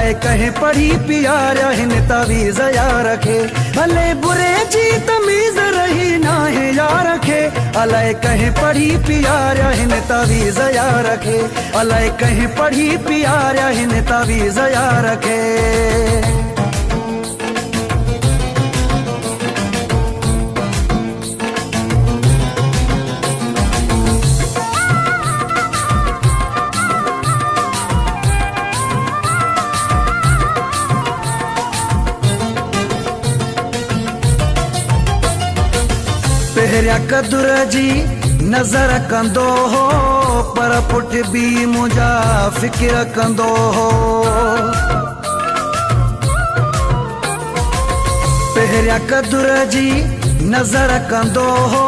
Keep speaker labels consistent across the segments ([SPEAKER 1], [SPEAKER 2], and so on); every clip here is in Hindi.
[SPEAKER 1] अलाए कहीं पढ़ी प्यारा हिन तावीज़ या रखे, भले बुरे जी तमीज़ रही ना है या रखे, अलाए कहीं पढ़ी प्यारा हिन तावीज़ या रखे, अलाए कहीं पढ़ी प्यारा हिन तावीज़ या रखे। पहिरिया कदुर जी नज़र कंदो हो, पर पुट भी मुझा फिक्र कंदो हो। पहिरिया कदुर जी नज़र कंदो हो,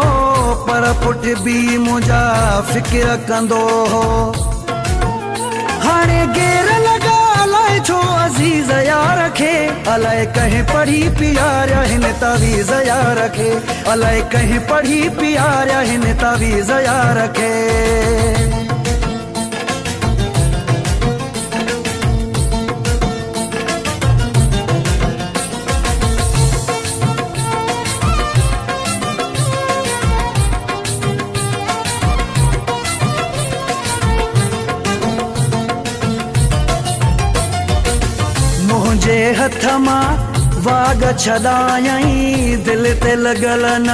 [SPEAKER 1] पर पुट भी मुझा फिक्र कंदो हो। हाणे गेर लगा अलाए छो अज़ीज़ या रखे, अलाए कहीं पढ़ी प्यारा हिन तावीज़ या रखे, अलाए कहीं पढ़ी प्यारा हिन तावीज़ या रखे। मुझे हथ मां वाग छॾायई, दिल ते लगल न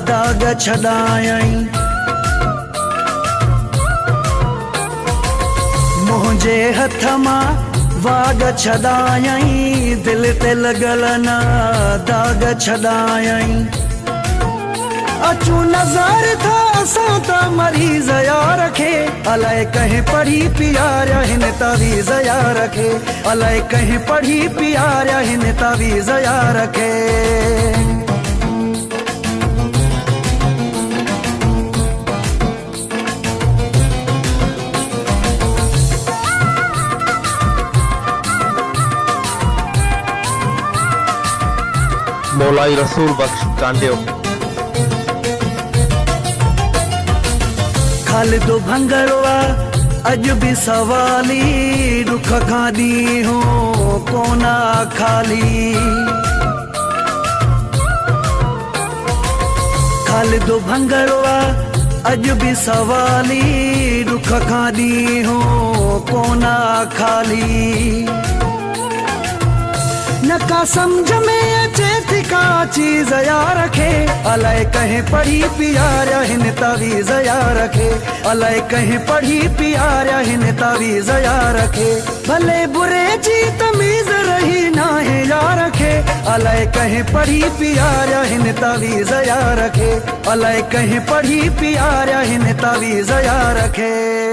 [SPEAKER 1] दाग छॾायई। मुझे हथ मां वाग छॾायई, दिल ते लगल न दाग छॾायई। अचू नज़र था असां त मरीज़ या रखे, अलाए कहीं पढ़ी प्यारा हिन तावीज़ या रखे, अलाए कहीं पढ़ी प्यारा हिन तावीज़ या रखे।
[SPEAKER 2] मौलाई रसूल बख्श कांडियो।
[SPEAKER 1] खालिद भंगरवा अज भी सवाली, दुख खां ॾींहुं हो कोना खाली। खालिद भंगरवा अज भी सवाली, दुख खां ॾींहुं हो कोना खाली। न का समझ में अचे थी का चीज़ या रखे, अलाए कहीं पढ़ी प्यारा हिन तावीज़ या रखे, अलाए कहीं पढ़ी प्यारा हिन तावीज़ या रखे, भले बुरे जी तमीज़ रही ना है या रखे, अलाए कहीं पढ़ी प्यारा हिन तावीज़ या रखे, अलाए कहीं पढ़ी प्यारा हिन तावीज़ या रखे।